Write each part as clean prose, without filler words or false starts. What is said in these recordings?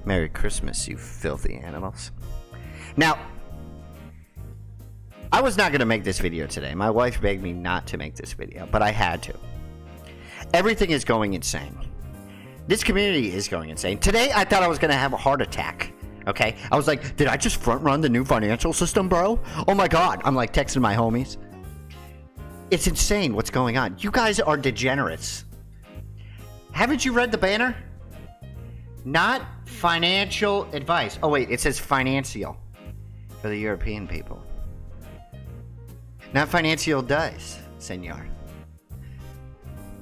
Merry Christmas, you filthy animals. Now, I was not going to make this video today. My wife begged me not to make this video, but I had to. Everything is going insane. This community is going insane. Today, I thought I was going to have a heart attack. Okay? I was like, did I just front run the new financial system, bro? Oh my God. I'm like texting my homies. It's insane what's going on. You guys are degenerates. Haven't you read the banner? Not financial advice. Oh wait, it says financial for the European people. Not financial does, senor.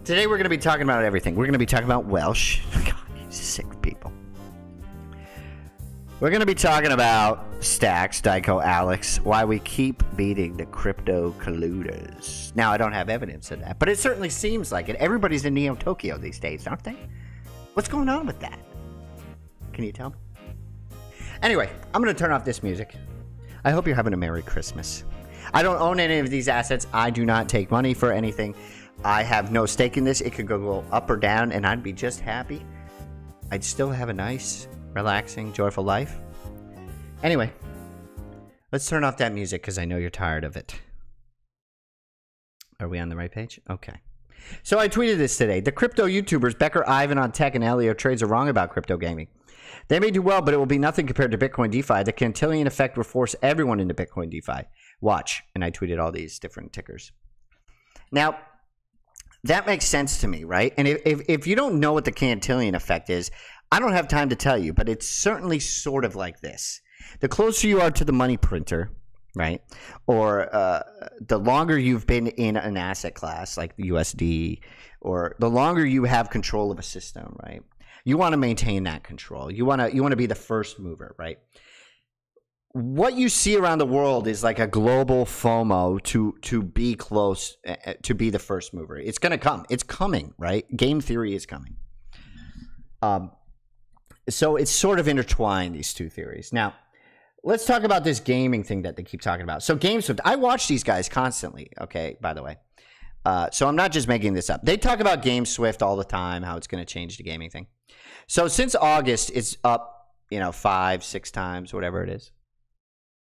Today we're going to be talking about everything. We're going to be talking about Welsh. God, these sick people. We're going to be talking about Stacks, Dyko, Alex, why we keep beating the crypto colluders. Now, I don't have evidence of that, but it certainly seems like it. Everybody's in Neo Tokyo these days, aren't they? What's going on with that? Can you tell me? Anyway, I'm going to turn off this music. I hope you're having a Merry Christmas. I don't own any of these assets. I do not take money for anything. I have no stake in this. It could go up or down, and I'd be just happy. I'd still have a nice, relaxing, joyful life. Anyway, let's turn off that music because I know you're tired of it. Are we on the right page? Okay. So I tweeted this today. The crypto YouTubers Becker, Ivan on Tech, and Elio Trades are wrong about crypto gaming. They may do well, but it will be nothing compared to Bitcoin DeFi. The Cantillon effect will force everyone into Bitcoin DeFi. Watch. And I tweeted all these different tickers. Now, that makes sense to me, right? And if you don't know what the Cantillon effect is, I don't have time to tell you, but it's certainly sort of like this. The closer you are to the money printer, right, or the longer you've been in an asset class like the USD, or the longer you have control of a system, right, you want to maintain that control. You want to be the first mover, right? What you see around the world is like a global FOMO to be close, to be the first mover. It's going to come. It's coming, right? Game theory is coming. So it's sort of intertwined, these two theories. Now, let's talk about this gaming thing that they keep talking about. So GameSwift, I watch these guys constantly, okay, by the way. So I'm not just making this up. They talk about GameSwift all the time, how it's going to change the gaming thing. So since August, it's up, 5-6 times, whatever it is.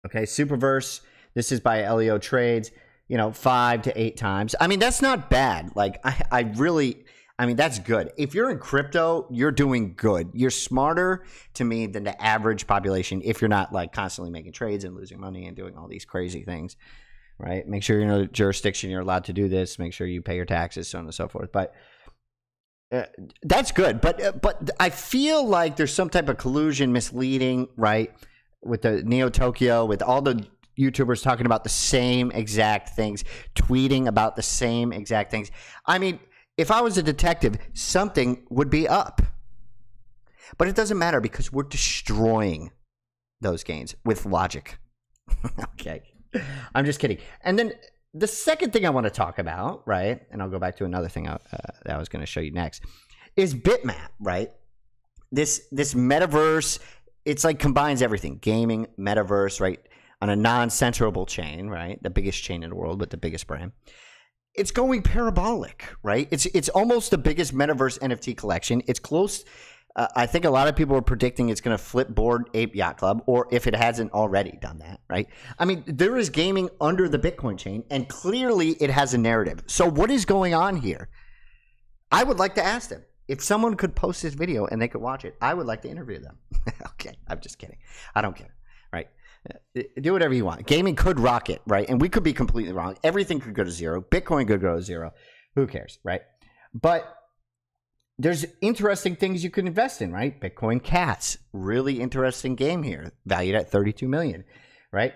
Okay, Superverse, this is by Elio Trades, 5 to 8 times. I mean, that's not bad. Like, I mean, that's good. If you're in crypto, you're doing good. You're smarter to me than the average population if you're not like constantly making trades and losing money and doing all these crazy things, right? Make sure you're in a jurisdiction you're allowed to do this. Make sure you pay your taxes, so on and so forth. But that's good. But I feel like there's some type of collusion, misleading, right? With the Neo Tokyo, with all the YouTubers talking about the same exact things, tweeting about the same exact things. I mean, if I was a detective, something would be up. But it doesn't matter because we're destroying those gains with logic. Okay. I'm just kidding. And then the second thing I want to talk about, right, and I'll go back to another thing that I was going to show you next, is Bitmap, right? This metaverse, it's like combines everything. Gaming, metaverse, right, on a non-censorable chain, right? The biggest chain in the world, but the biggest brand. It's going parabolic, right? It's almost the biggest metaverse NFT collection. It's close. I think a lot of people are predicting it's going to flip Bored Ape Yacht Club, or if it hasn't already done that, right? I mean, there is gaming under the Bitcoin chain, and clearly it has a narrative. So what is going on here? I would like to ask them. If someone could post this video and they could watch it, I would like to interview them. Okay, I'm just kidding. I don't care, right? Do whatever you want. Gaming could rocket, right? And we could be completely wrong. Everything could go to zero. Bitcoin could go to zero. Who cares, right? But there's interesting things you can invest in, right? Bitcoin Cats, really interesting game here, valued at 32 million, right?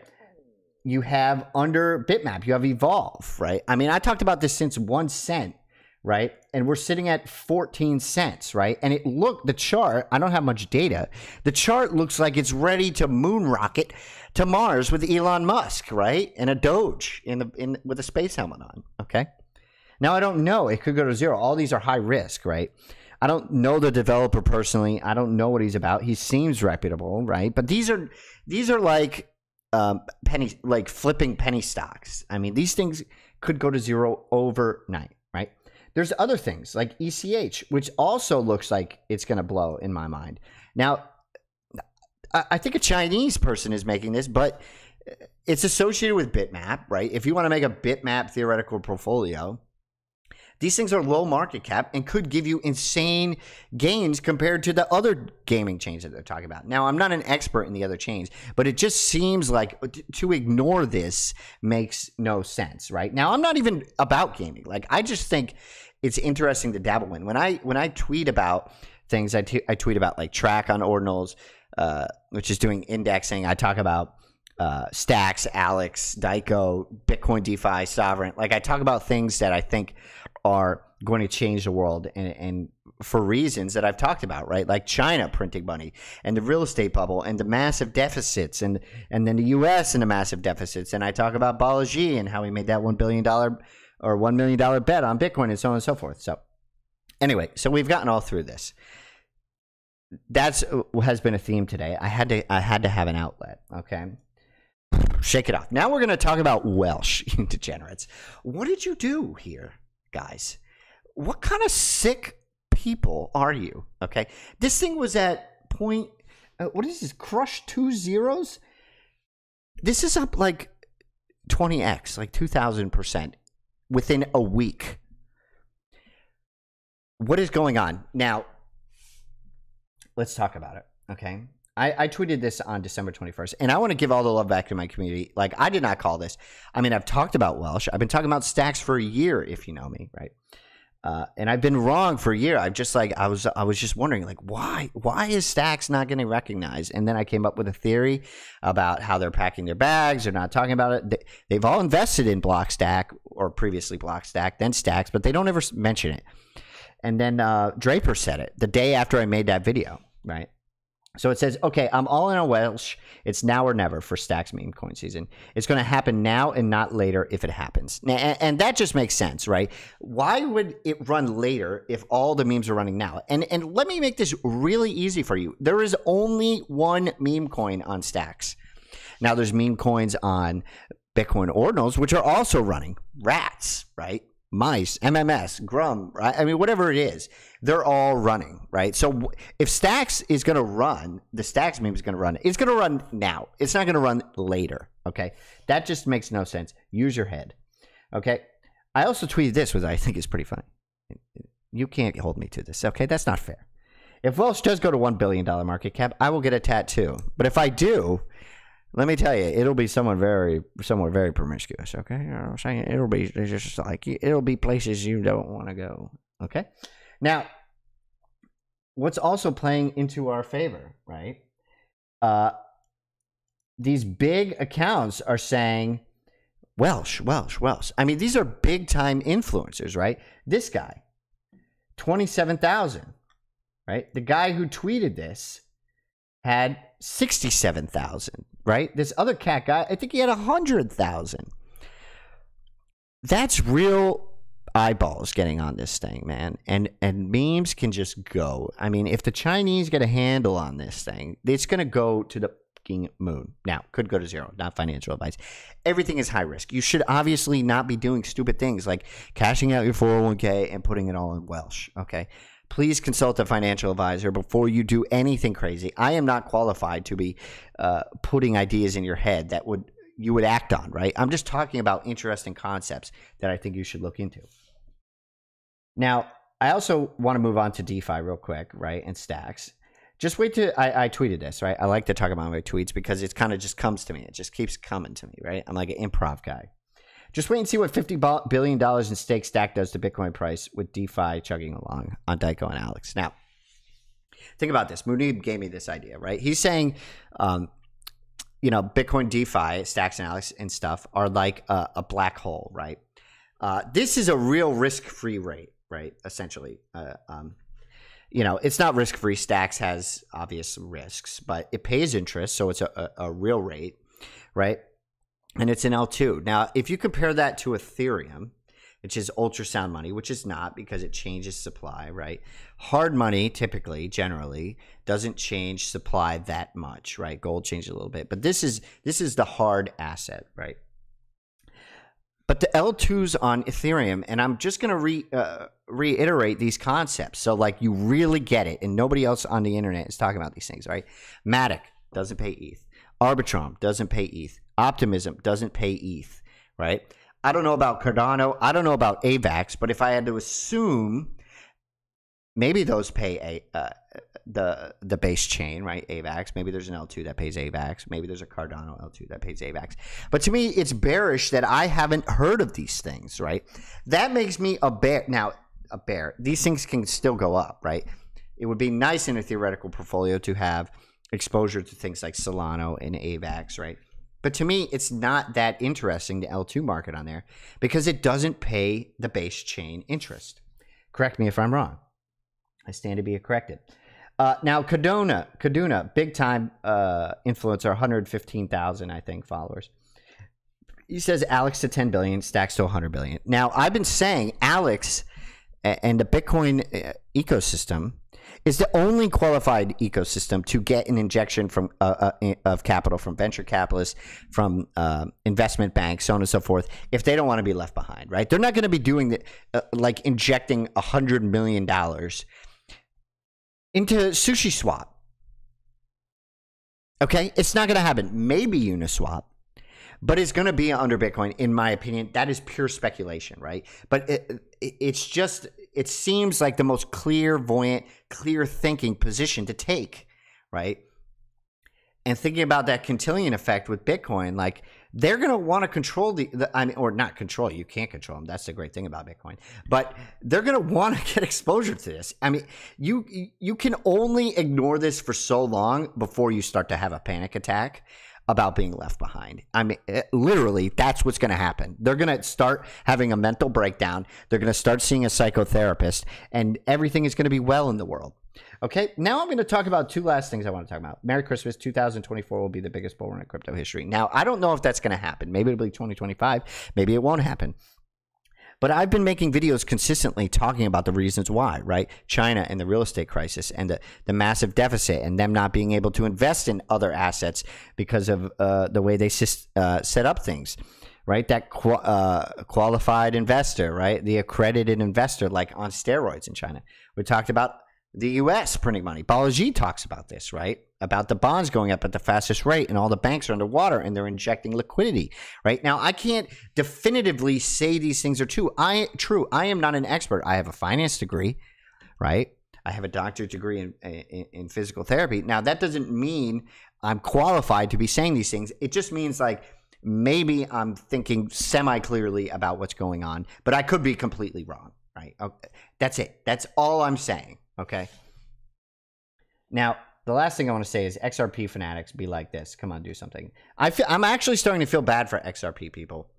You have under Bitmap, you have Evolve, right? I mean, I talked about this since 1 cent, right? And we're sitting at 14 cents, right? And the chart, I don't have much data. The chart looks like it's ready to moon rocket to Mars with Elon Musk, right? And a Doge with a space helmet on, okay? Now, I don't know. It could go to zero. All these are high risk, right? I don't know the developer personally. I don't know what he's about. He seems reputable, right? But these are like flipping penny stocks. I mean, these things could go to zero overnight, right? There's other things like ECH, which also looks like it's going to blow in my mind. Now, I think a Chinese person is making this, but it's associated with Bitmap, right? If you want to make a Bitmap theoretical portfolio, these things are low market cap and could give you insane gains compared to the other gaming chains that they're talking about. Now, I'm not an expert in the other chains, but it just seems like to ignore this makes no sense, right? Now, I'm not even about gaming. Like, I just think it's interesting to dabble in. When I tweet about things, I tweet about like TRAC on ordinals, which is doing indexing. I talk about Stacks, Alex, Daiko, Bitcoin, DeFi, Sovereign. Like, I talk about things that I think are going to change the world and for reasons that I've talked about, right? Like China printing money and the real estate bubble and the massive deficits and then the US and the massive deficits. And I talk about Balaji and how he made that $1 billion or $1 million bet on Bitcoin and so on and so forth. So anyway, so we've gotten all through this. That's has been a theme today. I had to have an outlet, okay? Shake it off. Now we're going to talk about Welsh, you degenerates. What did you do here, guys? What kind of sick people are you? Okay, this thing was at point. What is this? Crush 2 zeros. This is up like 20x, like 2,000% within a week. What is going on now? Let's talk about it. Okay. I tweeted this on December 21st, and I want to give all the love back to my community. Like, I did not call this. I mean, I've talked about Welsh. I've been talking about Stacks for a year, if you know me, right? And I've been wrong for a year. I've just like, I was just wondering, like, why is Stacks not getting recognized? And then I came up with a theory about how they're packing their bags. They're not talking about it. They've all invested in Blockstack or previously Blockstack, then Stacks, but they don't ever mention it. And then Draper said it the day after I made that video, right? So it says, okay, I'm all in on Welsh. It's now or never for Stacks meme coin season. It's going to happen now and not later if it happens. And that just makes sense, right? Why would it run later if all the memes are running now? And let me make this really easy for you. There is only one meme coin on Stacks. Now there's meme coins on Bitcoin ordinals, which are also running. Rats, right? Mice, MMS, Grum, right? I mean, whatever it is, they're all running, right? So if Stacks is going to run, the Stacks meme is going to run. It's going to run now. It's not going to run later, okay? That just makes no sense. Use your head, okay? I also tweeted this, which I think is pretty funny. You can't hold me to this, okay? That's not fair. If Welsh does go to $1 billion market cap, I will get a tattoo. But if I do, let me tell you, it'll be somewhere very promiscuous, okay? You know what I'm saying? It'll be just like, it'll be places you don't want to go, okay? Now, what's also playing into our favor, right? These big accounts are saying, Welsh. I mean, these are big-time influencers, right? This guy, 27,000, right? The guy who tweeted this had 67,000. Right? This other cat guy, I think he had 100,000. That's real eyeballs getting on this thing, man. And memes can just go. I mean, if the Chinese get a handle on this thing, it's going to go to the fucking moon. Now, could go to zero, not financial advice. Everything is high risk. You should obviously not be doing stupid things like cashing out your 401k and putting it all in Welsh, okay? Please consult a financial advisor before you do anything crazy. I am not qualified to be putting ideas in your head that you would act on, right? I'm just talking about interesting concepts that I think you should look into. Now, I also want to move on to DeFi real quick, right, and Stacks. Just wait till I tweeted this, right? I like to talk about my tweets because it kind of just comes to me. It just keeps coming to me, right? I'm like an improv guy. Just wait and see what $50 billion in stake Stack does to Bitcoin price with DeFi chugging along on Daiko and Alex. Now, think about this. Munib gave me this idea, right? He's saying, you know, Bitcoin DeFi, Stacks and Alex and stuff are like a black hole, right? This is a real risk-free rate, right? Essentially, you know, it's not risk-free. Stacks has obvious risks, but it pays interest, so it's a real rate, right? And it's an L2. Now, if you compare that to Ethereum, which is ultrasound money, which is not because it changes supply, right? Hard money, typically, generally, doesn't change supply that much, right? Gold changes a little bit, but this is the hard asset, right? But the L2s on Ethereum, and I'm just going to reiterate these concepts so like you really get it, and nobody else on the internet is talking about these things, right? Matic, doesn't pay ETH. Arbitrum doesn't pay ETH. Optimism doesn't pay ETH, right? I don't know about Cardano. I don't know about AVAX, but if I had to assume, maybe those pay the base chain, right? AVAX. Maybe there's an L2 that pays AVAX. Maybe there's a Cardano L2 that pays AVAX. But to me, it's bearish that I haven't heard of these things, right? That makes me a bear. Now, a bear. These things can still go up, right? It would be nice in a theoretical portfolio to have exposure to things like Solana and AVAX, right? But to me, it's not that interesting, the L2 market on there, because it doesn't pay the base chain interest. Correct me if I'm wrong. I stand to be corrected. Now, Kaduna, big time influencer, 115,000, I think, followers. He says Alex to 10 billion, stacks to 100 billion. Now, I've been saying Alex and the Bitcoin ecosystem is the only qualified ecosystem to get an injection from of capital from venture capitalists, from investment banks, so on and so forth, if they don't want to be left behind, right? They're not going to be doing like injecting $100 million into Sushi Swap. Okay, it's not going to happen. Maybe Uniswap, but it's going to be under Bitcoin, in my opinion. That is pure speculation, right? But it's just, it seems like the most clairvoyant, clear thinking position to take, right? And thinking about that Cantillon effect with Bitcoin, like they're going to want to control I mean, or not control, you can't control them. That's the great thing about Bitcoin. But they're going to want to get exposure to this. I mean, you can only ignore this for so long before you start to have a panic attack about being left behind. I mean, literally, that's what's going to happen. They're going to start having a mental breakdown. They're going to start seeing a psychotherapist, and everything is going to be well in the world. Okay, now I'm going to talk about two last things I want to talk about. Merry Christmas. 2024 will be the biggest bull run in crypto history. Now, I don't know if that's going to happen. Maybe it'll be 2025. Maybe it won't happen. But I've been making videos consistently talking about the reasons why, right? China and the real estate crisis and the massive deficit and them not being able to invest in other assets because of the way they set up things, right? That qualified investor, right? The accredited investor, like on steroids in China. We talked about the U.S. printing money. Balaji talks about this, right? About the bonds going up at the fastest rate and all the banks are underwater and they're injecting liquidity, right? Now, I can't definitively say these things are true. I am not an expert. I have a finance degree, right? I have a doctorate degree in physical therapy. Now, that doesn't mean I'm qualified to be saying these things. It just means like maybe I'm thinking semi-clearly about what's going on, but I could be completely wrong, right? Okay. That's it. That's all I'm saying. Okay. Now, the last thing I want to say is XRP fanatics be like this. Come on, do something. I'm actually starting to feel bad for XRP people,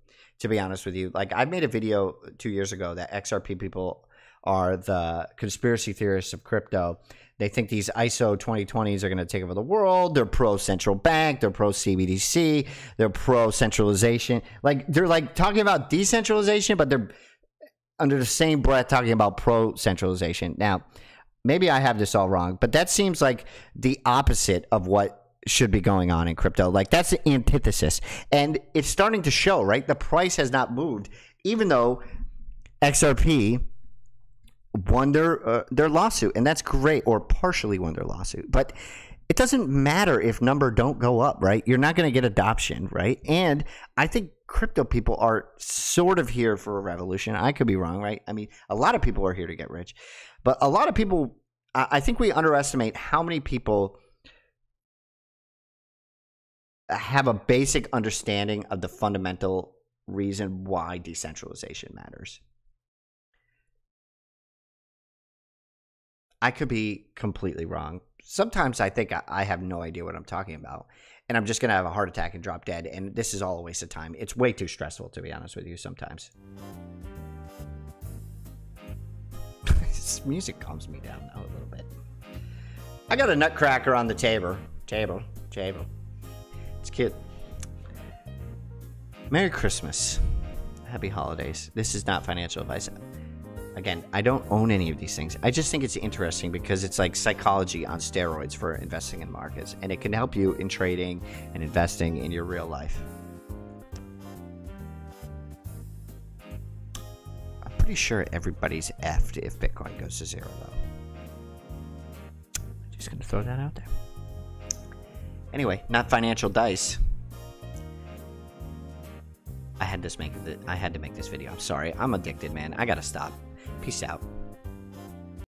to be honest with you. Like, I made a video 2 years ago that XRP people are the conspiracy theorists of crypto. They think these ISO 2020s are going to take over the world. They're pro-central bank. They're pro-CBDC. They're pro-centralization. Like, they're like talking about decentralization, but they're under the same breath talking about pro-centralization. Now, maybe I have this all wrong, but that seems like the opposite of what should be going on in crypto. Like, that's the antithesis. And it's starting to show, right? The price has not moved, even though XRP won their lawsuit. And that's great, or partially won their lawsuit. But it doesn't matter if number don't go up, right? You're not going to get adoption, right? And I think crypto people are sort of here for a revolution. I could be wrong, right? I mean, a lot of people are here to get rich. But a lot of people, I think we underestimate how many people have a basic understanding of the fundamental reason why decentralization matters. I could be completely wrong. Sometimes I think I have no idea what I'm talking about, and I'm just going to have a heart attack and drop dead, and this is all a waste of time. It's way too stressful, to be honest with you, sometimes. This music calms me down now a little bit. I got a nutcracker on the table. It's cute. Merry Christmas. Happy holidays. This is not financial advice. Again, I don't own any of these things. I just think it's interesting because it's like psychology on steroids for investing in markets, and it can help you in trading and investing in your real life. I'm pretty sure everybody's effed if Bitcoin goes to zero, though. Just gonna throw that out there. Anyway, not financial dice. I had to make this video. I'm sorry. I'm addicted, man. I gotta stop. Peace out.